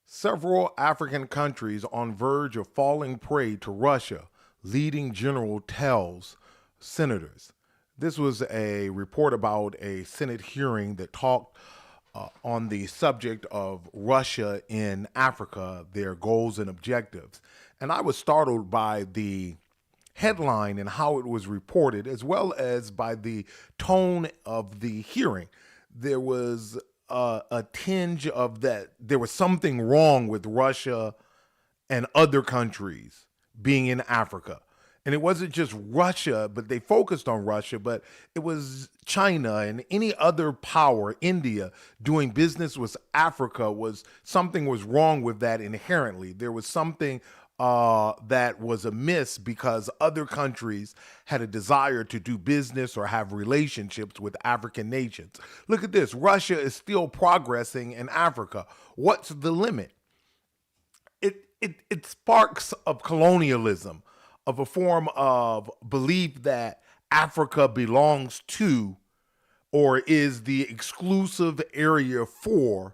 Several African countries on verge of falling prey to Russia, leading general tells senators. This was a report about a Senate hearing that talked on the subject of Russia in Africa, their goals and objectives. And I was startled by the headline and how it was reported, as well as by the tone of the hearing. There was a tinge of that there was something wrong with Russia and other countries being in Africa. And it wasn't just Russia, but they focused on Russia, but it was China and any other power, India, doing business with Africa. Was something was wrong with that inherently. There was something that was amiss because other countries had a desire to do business or have relationships with African nations. Look at this. Russia is still progressing in Africa. What's the limit? It sparks of colonialism, of a form of belief that Africa belongs to or is the exclusive area for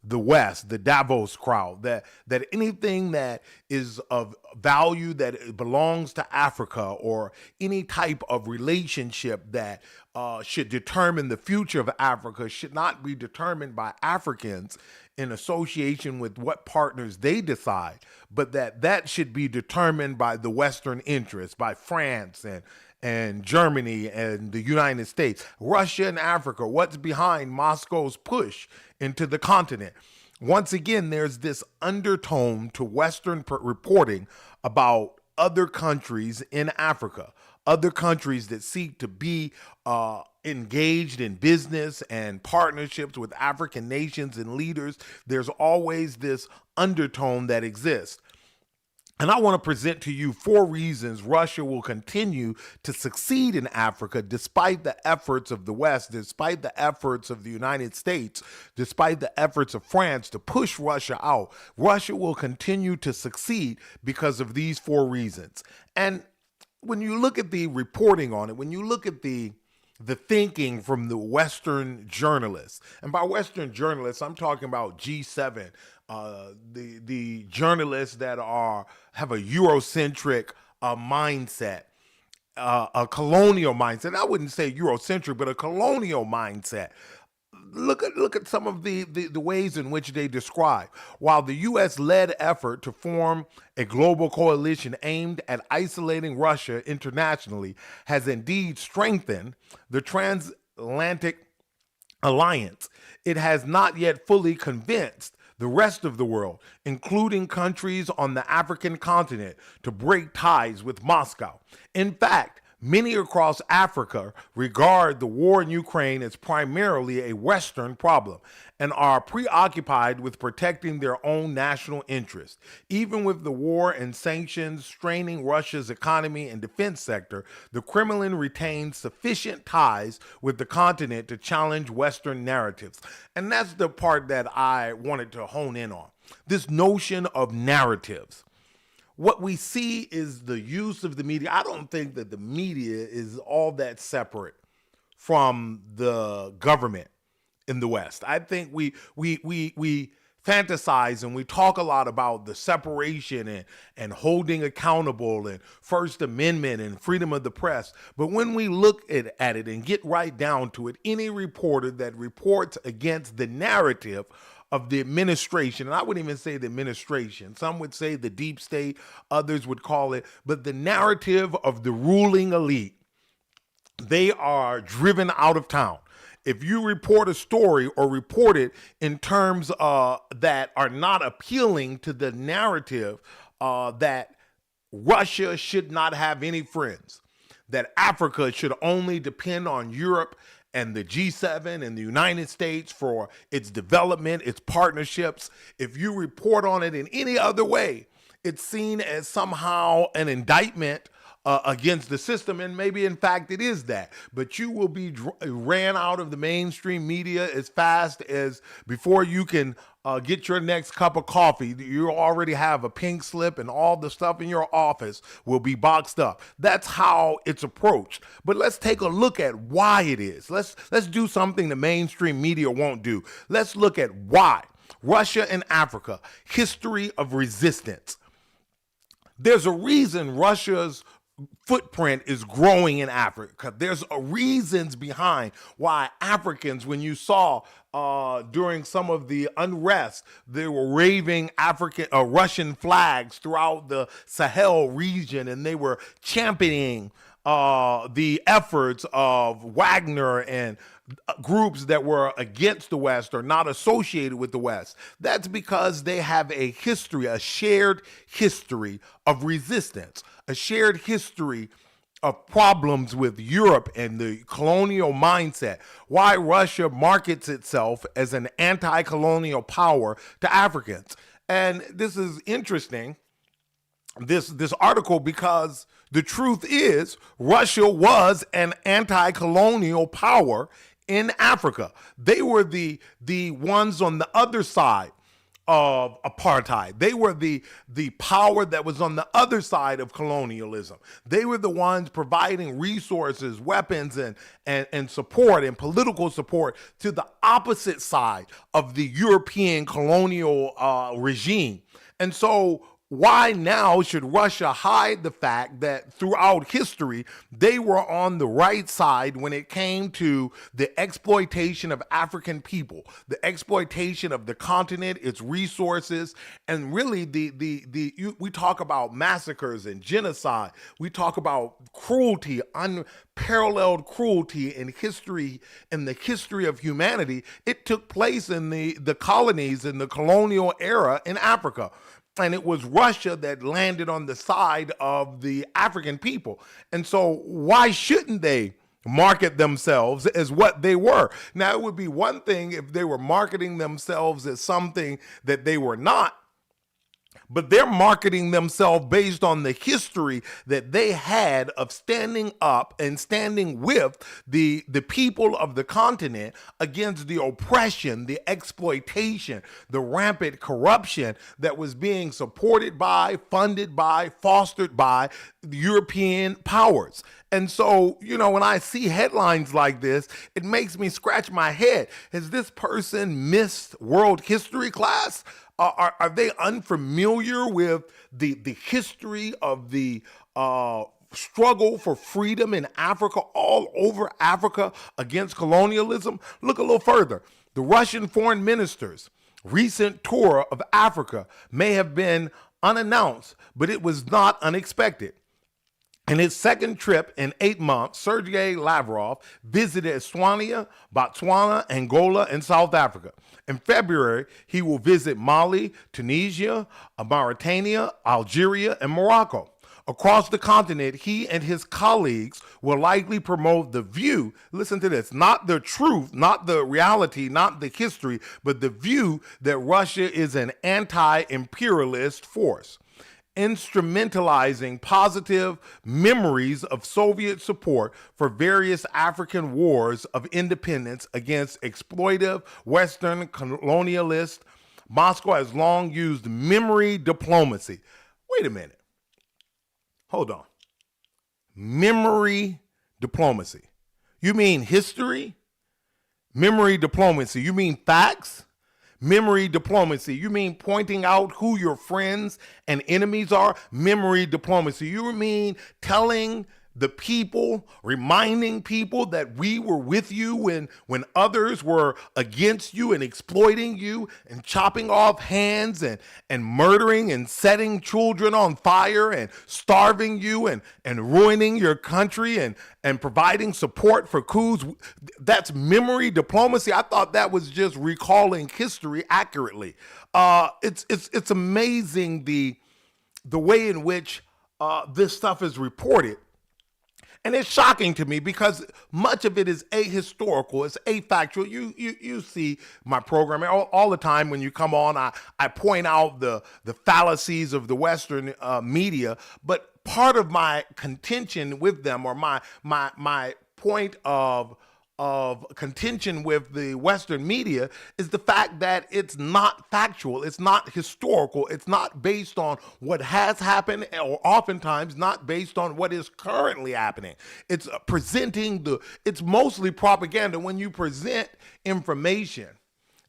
the West, the Davos crowd, that anything that is of value that it belongs to Africa, or any type of relationship that should determine the future of Africa, should not be determined by Africans in association with what partners they decide, but that should be determined by the Western interests, by France and Germany and the United States. Russia and Africa, what's behind Moscow's push into the continent? Once again, there's this undertone to Western reporting about other countries in Africa, other countries that seek to be engaged in business and partnerships with African nations and leaders. There's always this undertone that exists. And I want to present to you 4 reasons Russia will continue to succeed in Africa despite the efforts of the West, despite the efforts of the United States, despite the efforts of France to push Russia out. Russia will continue to succeed because of these 4 reasons. And when you look at the reporting on it, when you look at the thinking from the Western journalists, and by Western journalists, I'm talking about G7, the journalists that have a Eurocentric mindset, a colonial mindset. I wouldn't say Eurocentric, but a colonial mindset. Look at some of the ways in which they describe. While the U.S. led effort to form a global coalition aimed at isolating Russia internationally has indeed strengthened the transatlantic alliance, it has not yet fully convinced the rest of the world, including countries on the African continent, to break ties with Moscow. In fact, many across Africa regard the war in Ukraine as primarily a Western problem and are preoccupied with protecting their own national interests. Even with the war and sanctions straining Russia's economy and defense sector, the Kremlin retains sufficient ties with the continent to challenge Western narratives. And that's the part that I wanted to hone in on. This notion of narratives. What we see is the use of the media. I don't think that the media is all that separate from the government in the West. I think we fantasize and we talk a lot about the separation and holding accountable and First Amendment and freedom of the press. But when we look at it and get right down to it, any reporter that reports against the narrative of the administration, and I wouldn't even say the administration, some would say the deep state, others would call it, but the narrative of the ruling elite, they are driven out of town. If you report a story or report it in terms that are not appealing to the narrative that Russia should not have any friends, that Africa should only depend on Europe and the G7 and the United States for its development, its partnerships, if you report on it in any other way, it's seen as somehow an indictment against the system, and maybe in fact it is that. But you will be ran out of the mainstream media as fast as before you can get your next cup of coffee. You already have a pink slip, and all the stuff in your office will be boxed up. That's how it's approached. But let's take a look at why it is. Let's do something the mainstream media won't do. Let's look at why. Russia and Africa, history of resistance. There's a reason Russia's footprint is growing in Africa. There's reasons behind why Africans, when you saw during some of the unrest, they were waving Russian flags throughout the Sahel region, and they were championing the efforts of Wagner and groups that were against the West or not associated with the West. That's because they have a history, a shared history of resistance, a shared history of problems with Europe and the colonial mindset. Why Russia markets itself as an anti-colonial power to Africans. And this is interesting, this article, because the truth is Russia was an anti-colonial power in Africa. They were the ones on the other side of apartheid. They were the power that was on the other side of colonialism. They were the ones providing resources, weapons, and support and political support to the opposite side of the European colonial regime. And so why now should Russia hide the fact that throughout history they were on the right side when it came to the exploitation of African people, the exploitation of the continent, its resources, and really we talk about massacres and genocide. We talk about cruelty, unparalleled cruelty in history, in the history of humanity. It took place in the colonies in the colonial era in Africa. And it was Russia that landed on the side of the African people. And so why shouldn't they market themselves as what they were? Now, it would be one thing if they were marketing themselves as something that they were not, but they're marketing themselves based on the history that they had of standing up and standing with the people of the continent against the oppression, the exploitation, the rampant corruption that was being supported by, funded by, fostered by the European powers. And so, when I see headlines like this, it makes me scratch my head. Has this person missed world history class? Are they unfamiliar with the history of the struggle for freedom in Africa, all over Africa against colonialism? Look a little further. The Russian foreign minister's recent tour of Africa may have been unannounced, but it was not unexpected. In his second trip in 8 months, Sergei Lavrov visited Eswatini, Botswana, Angola, and South Africa. In February, he will visit Mali, Tunisia, Mauritania, Algeria, and Morocco. Across the continent, he and his colleagues will likely promote the view, listen to this, not the truth, not the reality, not the history, but the view that Russia is an anti-imperialist force, instrumentalizing positive memories of Soviet support for various African wars of independence against exploitive Western colonialists. Moscow has long used memory diplomacy. Wait a minute. Hold on. Memory diplomacy. You mean history? Memory diplomacy. You mean facts? Memory diplomacy. You mean pointing out who your friends and enemies are? Memory diplomacy. You mean telling the people, reminding people that we were with you when others were against you and exploiting you and chopping off hands and murdering and setting children on fire and starving you and ruining your country and providing support for coups. That's memory diplomacy. I thought that was just recalling history accurately. It's amazing the way in which this stuff is reported. And it's shocking to me because much of it is ahistorical, it's afactual. You see my program all the time when you come on. I point out the fallacies of the Western media, but part of my contention with them, or my point of contention with the Western media, is the fact that it's not factual, it's not historical, it's not based on what has happened, or oftentimes not based on what is currently happening. It's presenting it's mostly propaganda. When you present information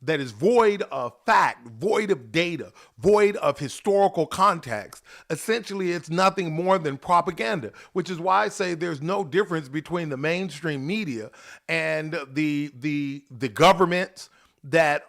that is void of fact, void of data, void of historical context, essentially it's nothing more than propaganda, which is why I say there's no difference between the mainstream media and the governments that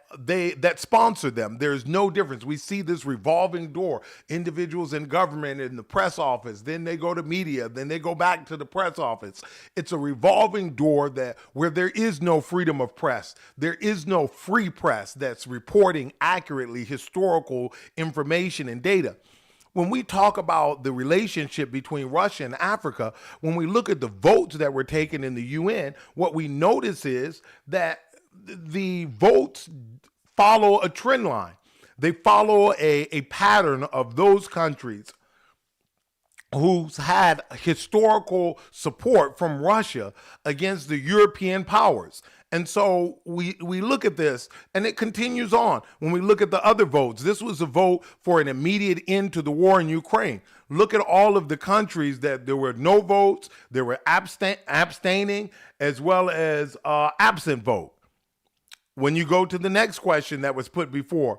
sponsor them. There's no difference. We see this revolving door. Individuals in government, in the press office, then they go to media, then they go back to the press office. It's a revolving door that where there is no freedom of press. There is no free press that's reporting accurately historical information and data. When we talk about the relationship between Russia and Africa, when we look at the votes that were taken in the UN, what we notice is that the votes follow a trend line. They follow a pattern of those countries who's had historical support from Russia against the European powers. And so we look at this and it continues on. When we look at the other votes, this was a vote for an immediate end to the war in Ukraine. Look at all of the countries that there were no votes, there were abstaining, as well as absent vote. When you go to the next question that was put before,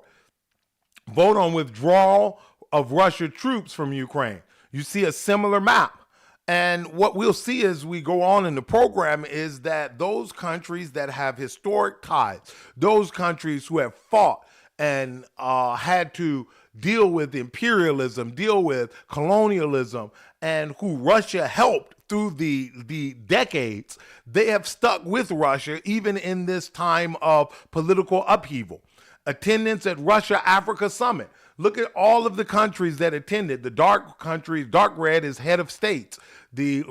vote on withdrawal of Russian troops from Ukraine. You see a similar map. And what we'll see as we go on in the program is that those countries that have historic ties, those countries who have fought and had to deal with imperialism, deal with colonialism, and who Russia helped through the decades, they have stuck with Russia even in this time of political upheaval. Attendance at Russia-Africa Summit. Look at all of the countries that attended. The dark countries, dark red is head of states. The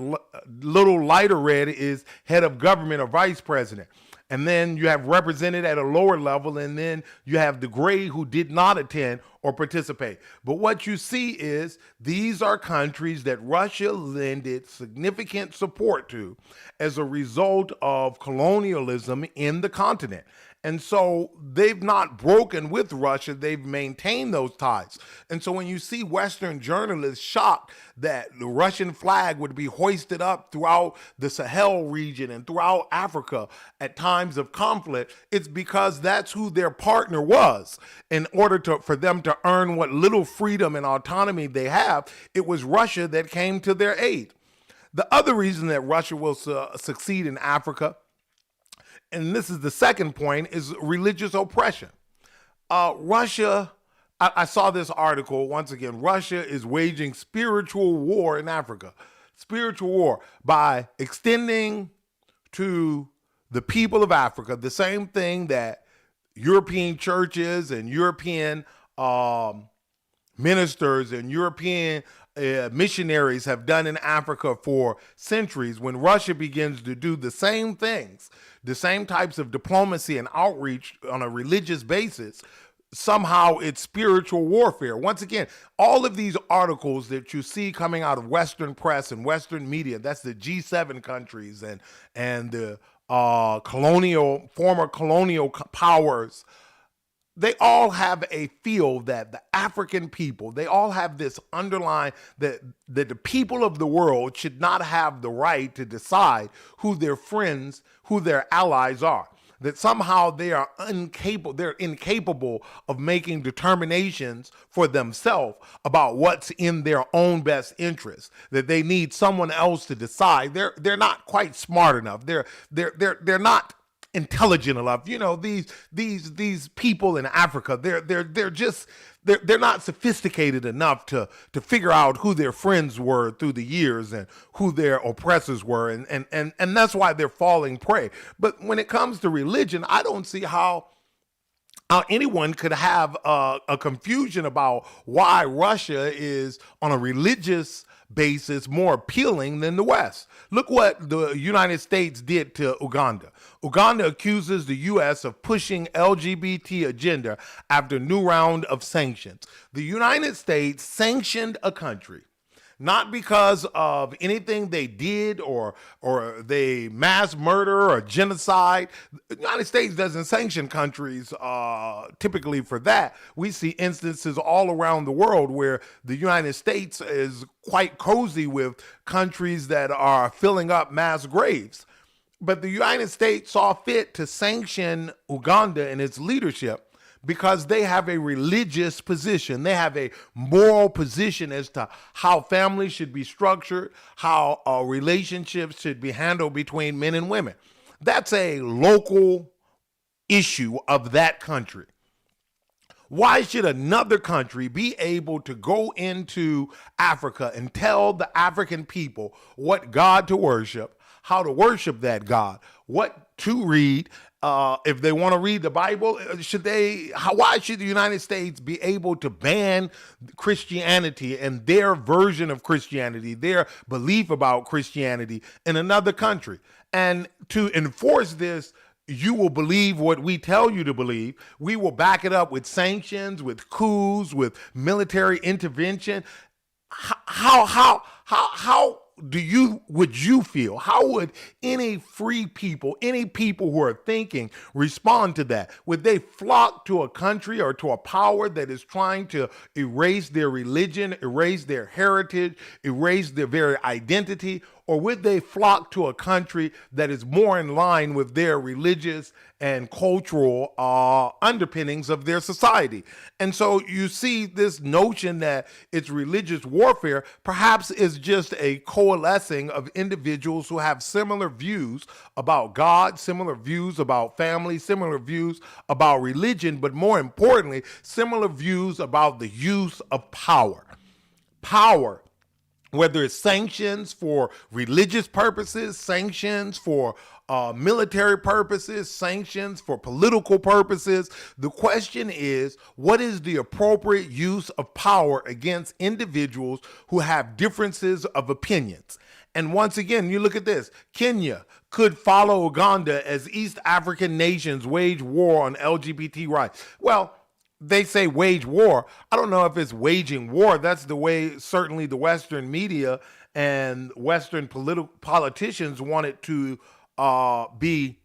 little lighter red is head of government or vice president. And then you have represented at a lower level, and then you have the gray who did not attend or participate. But what you see is these are countries that Russia lended significant support to as a result of colonialism in the continent. And so they've not broken with Russia, they've maintained those ties. And so when you see Western journalists shocked that the Russian flag would be hoisted up throughout the Sahel region and throughout Africa at times of conflict, it's because that's who their partner was. In order for them to earn what little freedom and autonomy they have, it was Russia that came to their aid. The other reason that Russia will succeed in Africa, and this is the second point, is religious oppression. Russia, I saw this article, once again, Russia is waging spiritual war in Africa. Spiritual war by extending to the people of Africa the same thing that European churches and European ministers and European missionaries have done in Africa for centuries. When Russia begins to do the same things, the same types of diplomacy and outreach on a religious basis, somehow it's spiritual warfare. Once again, all of these articles that you see coming out of Western press and Western media, that's the G7 countries and the former colonial powers, they all have a feel that the African people, they all have this underlying that the people of the world should not have the right to decide who their friends, who their allies are. That somehow they're incapable of making determinations for themselves about what's in their own best interest. That they need someone else to decide. They're not quite smart enough. They're not intelligent enough. You know, these people in Africa, they're not sophisticated enough to figure out who their friends were through the years and who their oppressors were, and that's why they're falling prey. But when it comes to religion, I don't see how anyone could have a confusion about why Russia is on a religious basis more appealing than the West. Look what the United States did to Uganda. Uganda accuses the U.S. of pushing LGBT agenda after a new round of sanctions. The United States sanctioned a country not because of anything they did or they mass murder or genocide. The United States doesn't sanction countries typically for that. We see instances all around the world where the United States is quite cozy with countries that are filling up mass graves. But the United States saw fit to sanction Uganda and its leadership because they have a religious position. They have a moral position as to how families should be structured, how relationships should be handled between men and women. That's a local issue of that country. Why should another country be able to go into Africa and tell the African people what God to worship, how to worship that God, what to read? If they want to read the Bible, should they? Why should the United States be able to ban Christianity and their version of Christianity, their belief about Christianity in another country? And to enforce this, you will believe what we tell you to believe. We will back it up with sanctions, with coups, with military intervention. How would you feel? How would any free people, any people who are thinking, respond to that? Would they flock to a country or to a power that is trying to erase their religion, erase their heritage, erase their very identity? Or would they flock to a country that is more in line with their religious and cultural underpinnings of their society? And so you see this notion that it's religious warfare perhaps is just a coalescing of individuals who have similar views about God, similar views about family, similar views about religion, but more importantly, similar views about the use of power. Power, whether it's sanctions for religious purposes, sanctions for military purposes, sanctions for political purposes. The question is, what is the appropriate use of power against individuals who have differences of opinions? And once again, you look at this. Kenya could follow Uganda as East African nations wage war on LGBT rights. Well, they say wage war. I don't know if it's waging war. That's the way certainly the Western media and Western politicians want it to be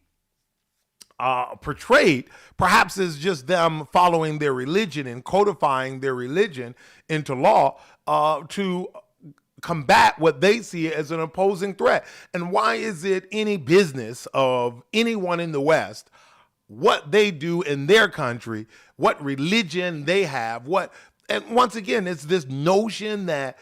portrayed. Perhaps it's just them following their religion and codifying their religion into law to combat what they see as an opposing threat. And why is it any business of anyone in the West what they do in their country, what religion they have, and once again, it's this notion that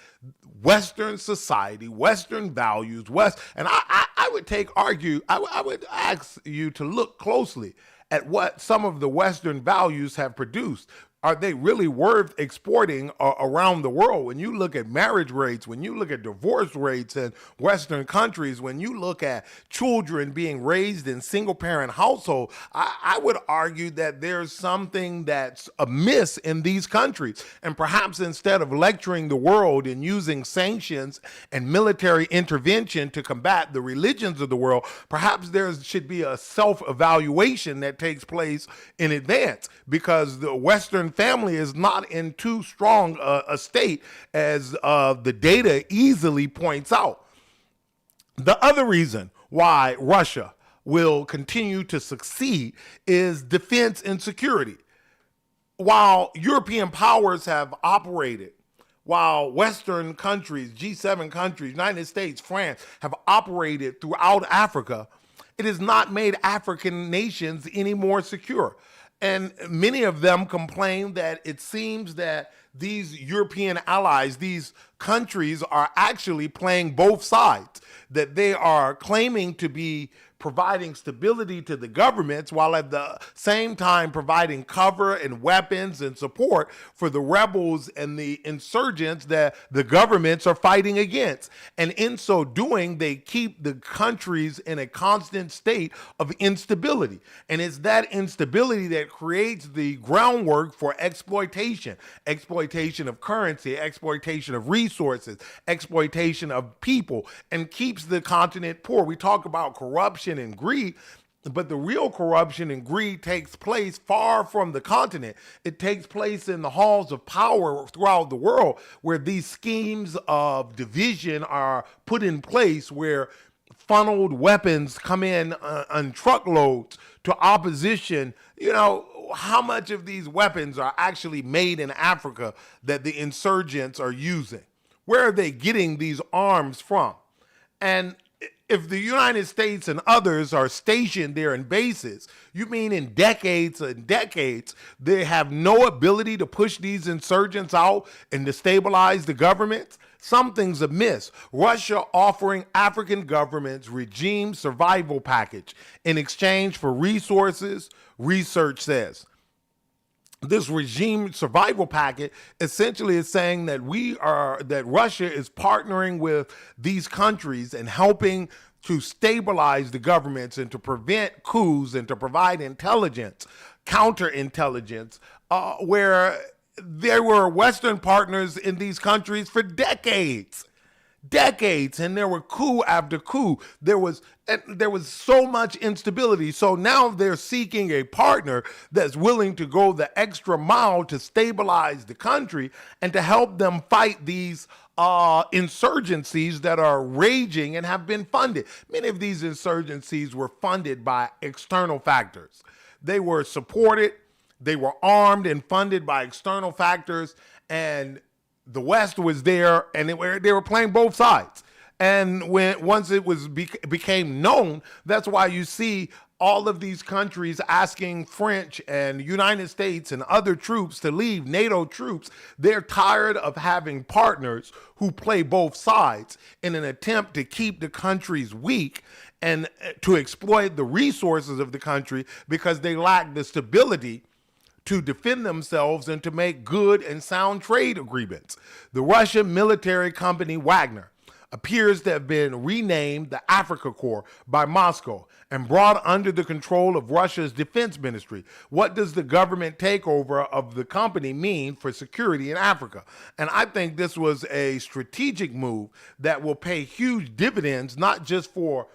Western society, Western values, and I would I would ask you to look closely at what some of the Western values have produced. Are they really worth exporting around the world? When you look at marriage rates, when you look at divorce rates in Western countries, when you look at children being raised in single-parent households, I would argue that there's something that's amiss in these countries. And perhaps instead of lecturing the world and using sanctions and military intervention to combat the religions of the world, perhaps there should be a self-evaluation that takes place in advance, because the Western family is not in too strong a state as the data easily points out. The other reason why Russia will continue to succeed is defense and security. While European powers have operated, while Western countries, G7 countries, United States, France, have operated throughout Africa, it has not made African nations any more secure. And many of them complain that it seems that these European allies, these countries, are actually playing both sides, that they are claiming to be providing stability to the governments while at the same time providing cover and weapons and support for the rebels and the insurgents that the governments are fighting against. And in so doing, they keep the countries in a constant state of instability. And it's that instability that creates the groundwork for exploitation of currency, exploitation of resources, exploitation of people, and keeps the continent poor. We talk about corruption and greed, but the real corruption and greed takes place far from the continent. It takes place in the halls of power throughout the world, where these schemes of division are put in place, where funneled weapons come in on truckloads to opposition. You know, how much of these weapons are actually made in Africa that the insurgents are using? Where are they getting these arms from? And if the United States and others are stationed there in bases, you mean in decades and decades, they have no ability to push these insurgents out and to stabilize the governments? Something's amiss. Russia offering African governments regime survival package in exchange for resources, research says. This regime survival packet essentially is saying that that Russia is partnering with these countries and helping to stabilize the governments and to prevent coups and to provide intelligence, counterintelligence, where there were Western partners in these countries for decades, and there were coup after coup. There was so much instability. So now they're seeking a partner that's willing to go the extra mile to stabilize the country and to help them fight these insurgencies that are raging and have been funded. Many of these insurgencies were funded by external factors. They were supported, they were armed and funded by external factors, and the West was there, and they were playing both sides. And once it became known, that's why you see all of these countries asking French and United States and other troops to leave, NATO troops. They're tired of having partners who play both sides in an attempt to keep the countries weak and to exploit the resources of the country because they lack the stability to defend themselves and to make good and sound trade agreements. The Russian military company Wagner appears to have been renamed the Africa Corps by Moscow and brought under the control of Russia's defense ministry. What does the government takeover of the company mean for security in Africa? And I think this was a strategic move that will pay huge dividends, not just for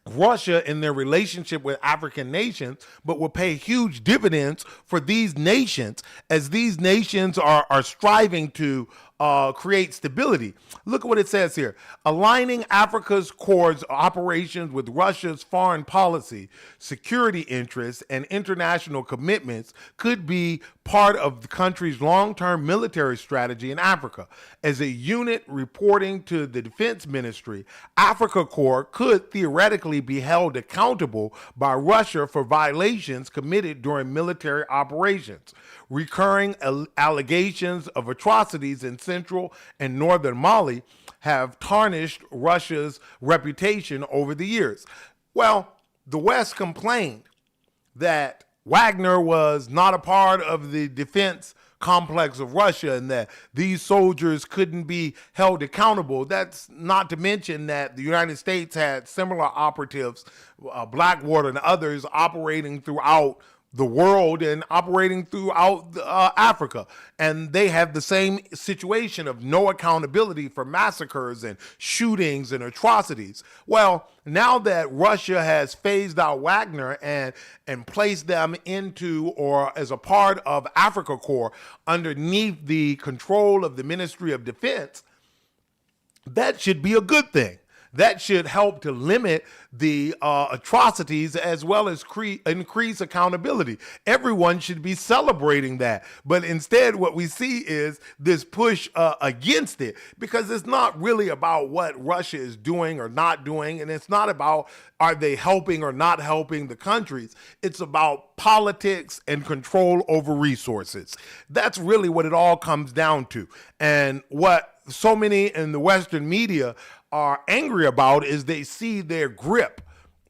Russia in their relationship with African nations, but will pay huge dividends for these nations as these nations are striving to create stability. Look at what it says here. Aligning Africa's Corps' operations with Russia's foreign policy, security interests, and international commitments could be part of the country's long-term military strategy in Africa. As a unit reporting to the Defense Ministry, Africa Corps could theoretically be held accountable by Russia for violations committed during military operations. Recurring allegations of atrocities in central and northern Mali have tarnished Russia's reputation over the years. Well, the West complained that Wagner was not a part of the defense complex of Russia and that these soldiers couldn't be held accountable. That's not to mention that the United States had similar operatives, Blackwater and others, operating throughout the world and operating throughout Africa. And they have the same situation of no accountability for massacres and shootings and atrocities. Well, now that Russia has phased out Wagner and placed them into or as a part of Africa Corps underneath the control of the Ministry of Defense, that should be a good thing. That should help to limit the atrocities as well as increase accountability. Everyone should be celebrating that. But instead, what we see is this push against it, because it's not really about what Russia is doing or not doing. And it's not about are they helping or not helping the countries. It's about politics and control over resources. That's really what it all comes down to. And what so many in the Western media are angry about is they see their grip.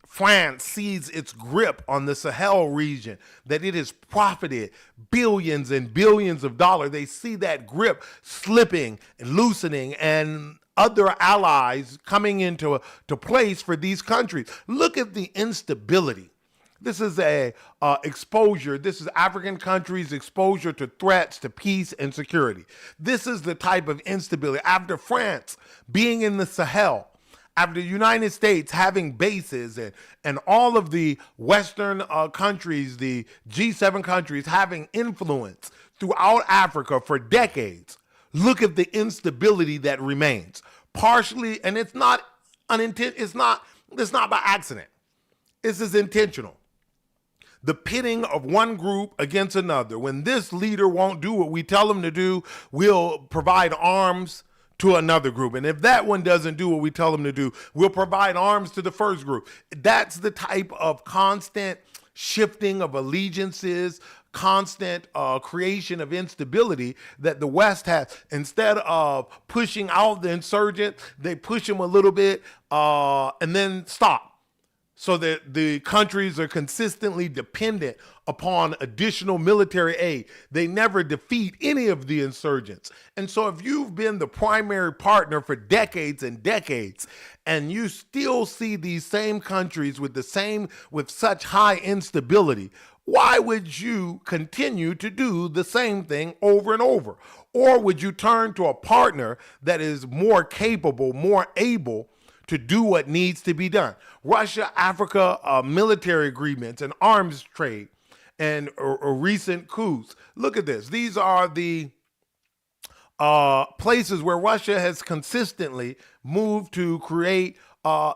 France sees its grip on the Sahel region, that it has profited billions and billions of dollars. They see that grip slipping and loosening and other allies coming into place for these countries. Look at the instability. This is exposure. This is African countries' exposure to threats to peace and security. This is the type of instability. After France being in the Sahel, after the United States having bases and all of the Western countries, the G7 countries having influence throughout Africa for decades, look at the instability that remains. Partially, and it's not by accident. This is intentional. The pitting of one group against another. When this leader won't do what we tell him to do, we'll provide arms to another group. And if that one doesn't do what we tell them to do, we'll provide arms to the first group. That's the type of constant shifting of allegiances, constant creation of instability that the West has. Instead of pushing out the insurgent, they push them a little bit and then stop. So that the countries are consistently dependent upon additional military aid. They never defeat any of the insurgents. And so if you've been the primary partner for decades and decades, and you still see these same countries with such high instability, why would you continue to do the same thing over and over? Or would you turn to a partner that is more capable, more able to do what needs to be done? Russia-Africa military agreements and arms trade and recent coups. Look at this. These are the places where Russia has consistently moved to create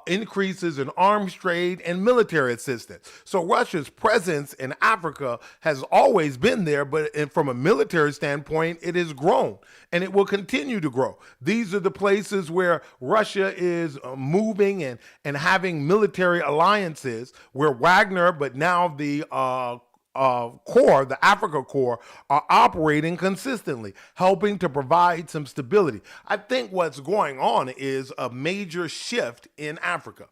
increases in arms trade and military assistance. So Russia's presence in Africa has always been there, but from a military standpoint, it has grown and it will continue to grow. These are the places where Russia is moving and having military alliances where Wagner, but now the Corps, the Africa Corps, are operating consistently, helping to provide some stability. I think what's going on is a major shift in Africa.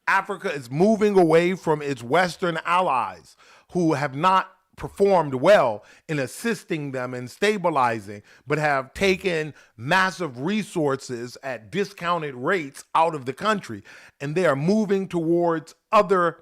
Africa is moving away from its Western allies who have not performed well in assisting them in stabilizing, but have taken massive resources at discounted rates out of the country. And they are moving towards other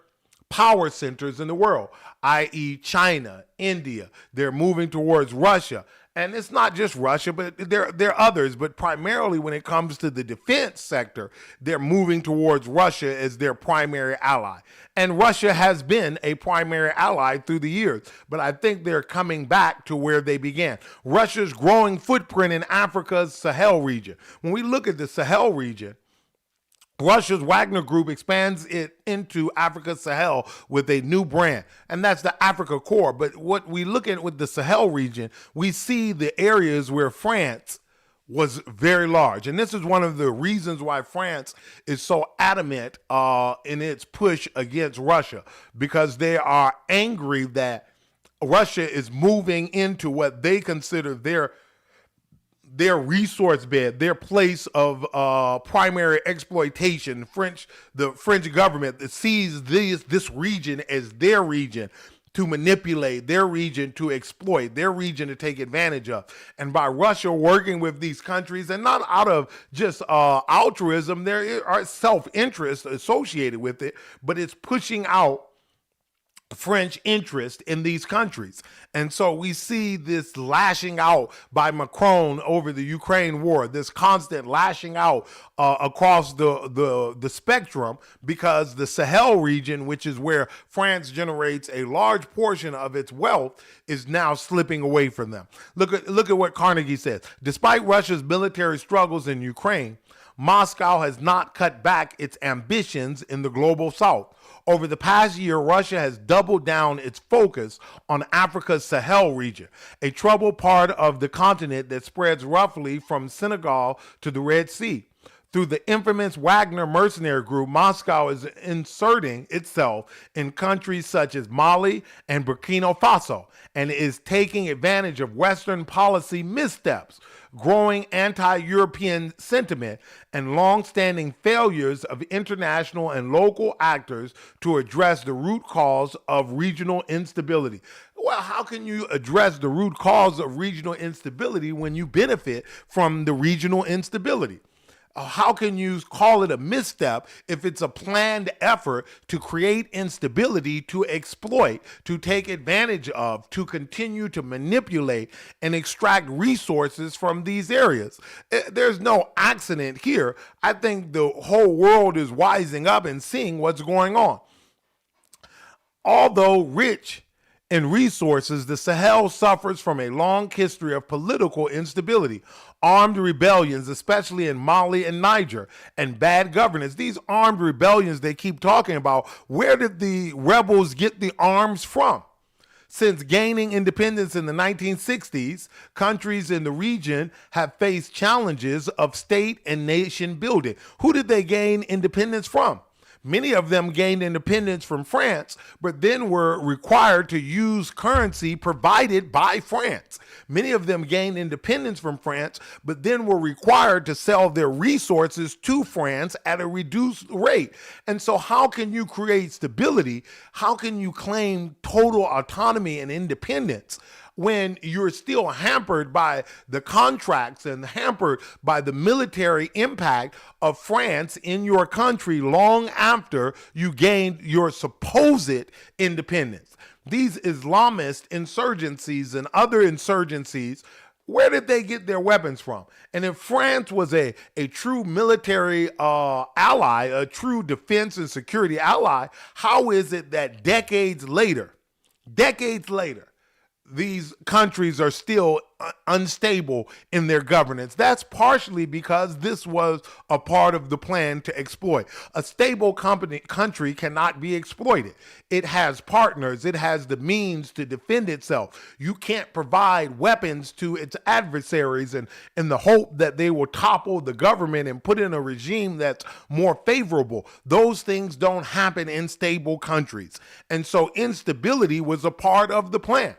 power centers in the world, i.e. China, India. They're moving towards Russia. And it's not just Russia, but there are others. But primarily when it comes to the defense sector, they're moving towards Russia as their primary ally. And Russia has been a primary ally through the years. But I think they're coming back to where they began. Russia's growing footprint in Africa's Sahel region. When we look at the Sahel region, Russia's Wagner Group expands it into Africa Sahel with a new brand, and that's the Africa Corps. But what we look at with the Sahel region, we see the areas where France was very large. And this is one of the reasons why France is so adamant in its push against Russia, because they are angry that Russia is moving into what they consider their resource bed, their place of primary exploitation. The French government that sees this region as their region to manipulate, their region to exploit, their region to take advantage of. And by Russia working with these countries, and not out of just altruism, there are self-interest associated with it, but it's pushing out French interest in these countries. And so we see this lashing out by Macron over the Ukraine war, this constant lashing out across the spectrum, because the Sahel region, which is where France generates a large portion of its wealth, is now slipping away from them. Look at what Carnegie says. Despite Russia's military struggles in Ukraine, Moscow has not cut back its ambitions in the global south. Over the past year, Russia has doubled down its focus on Africa's Sahel region, a troubled part of the continent that spreads roughly from Senegal to the Red Sea. Through the infamous Wagner mercenary group, Moscow is inserting itself in countries such as Mali and Burkina Faso, and is taking advantage of Western policy missteps, growing anti-European sentiment, and long-standing failures of international and local actors to address the root cause of regional instability. Well, how can you address the root cause of regional instability when you benefit from the regional instability? How can you call it a misstep if it's a planned effort to create instability, to exploit, to take advantage of, to continue to manipulate and extract resources from these areas? There's no accident here. I think the whole world is wising up and seeing what's going on. Although rich in resources, the Sahel suffers from a long history of political instability, armed rebellions, especially in Mali and Niger, and bad governance. These armed rebellions they keep talking about, where did the rebels get the arms from? Since gaining independence in the 1960s, countries in the region have faced challenges of state and nation building. Who did they gain independence from? Many of them gained independence from France, but then were required to use currency provided by France. Many of them gained independence from France, but then were required to sell their resources to France at a reduced rate. And so, how can you create stability? How can you claim total autonomy and independence when you're still hampered by the contracts and hampered by the military impact of France in your country long after you gained your supposed independence? These Islamist insurgencies and other insurgencies, where did they get their weapons from? And if France was a true military ally, a true defense and security ally, how is it that decades later, these countries are still unstable in their governance? That's partially because this was a part of the plan to exploit. A stable country cannot be exploited. It has partners. It has the means to defend itself. You can't provide weapons to its adversaries in the hope that they will topple the government and put in a regime that's more favorable. Those things don't happen in stable countries. And so instability was a part of the plan.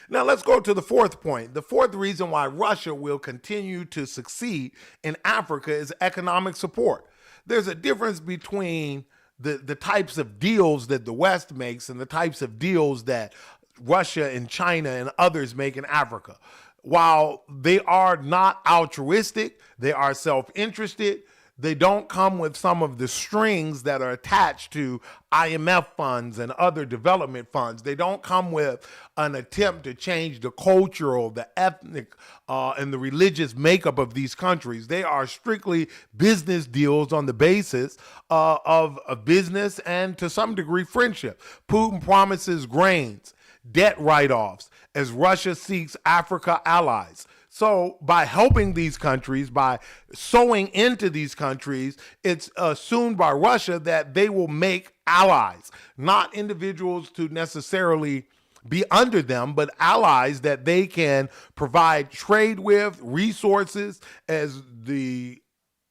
Now let's go to the fourth point. The fourth reason why Russia will continue to succeed in Africa is economic support. There's a difference between the types of deals that the West makes and the types of deals that Russia and China and others make in Africa. While they are not altruistic, they are self-interested, they don't come with some of the strings that are attached to IMF funds and other development funds. They don't come with an attempt to change the cultural, the ethnic, and the religious makeup of these countries. They are strictly business deals on the basis of business and, to some degree, friendship. Putin promises grains, debt write-offs, as Russia seeks Africa allies. So by helping these countries, by sowing into these countries, it's assumed by Russia that they will make allies, not individuals to necessarily be under them, but allies that they can provide trade with, resources, as the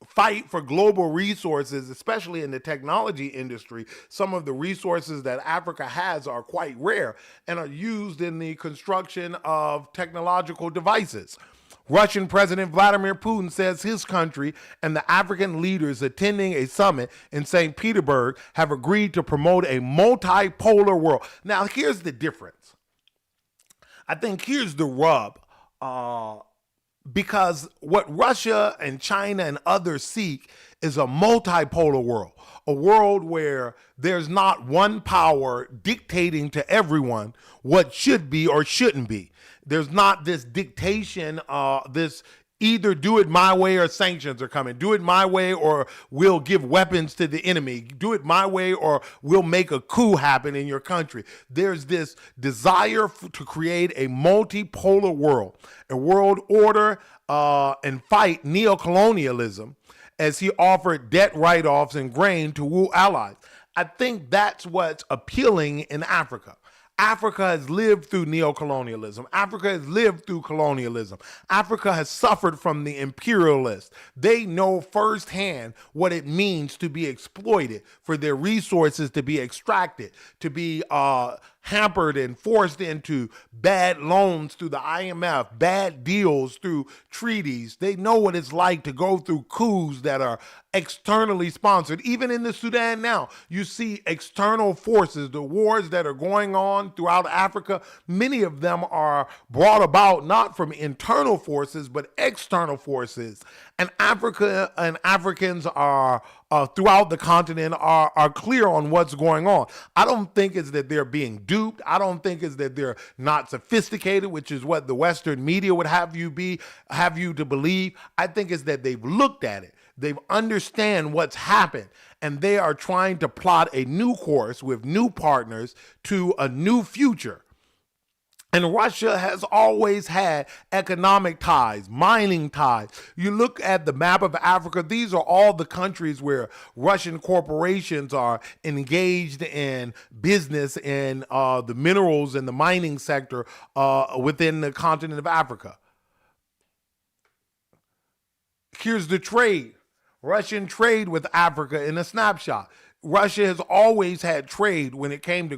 fight for global resources, especially in the technology industry. Some of the resources that Africa has are quite rare and are used in the construction of technological devices. Russian President Vladimir Putin says his country and the African leaders attending a summit in St. Petersburg have agreed to promote a multipolar world. Now, here's the difference. I think here's the rub. Because what Russia and China and others seek is a multipolar world, a world where there's not one power dictating to everyone what should be or shouldn't be. There's not this dictation, this either do it my way or sanctions are coming. Do it my way or we'll give weapons to the enemy. Do it my way or we'll make a coup happen in your country. There's this desire to create a multipolar world, a world order, and fight neocolonialism, as he offered debt write-offs and grain to woo allies. I think that's what's appealing in Africa. Africa has lived through neocolonialism. Africa has lived through colonialism. Africa has suffered from the imperialists. They know firsthand what it means to be exploited, for their resources to be extracted, to be hampered and forced into bad loans through the IMF, bad deals through treaties. They know what it's like to go through coups that are externally sponsored. Even in the Sudan now, you see external forces, the wars that are going on throughout Africa. Many of them are brought about not from internal forces, but external forces. And Africa and Africans are throughout the continent are clear on what's going on. I don't think it's that they're being duped. I don't think it's that they're not sophisticated, which is what the Western media would have you to believe. I think it's that they've looked at it. They understand what's happened, and they are trying to plot a new course with new partners to a new future. And Russia has always had economic ties, mining ties. You look at the map of Africa, these are all the countries where Russian corporations are engaged in business in the minerals and the mining sector within the continent of Africa. Here's the trade. Russian trade with Africa in a snapshot. Russia has always had trade when it came to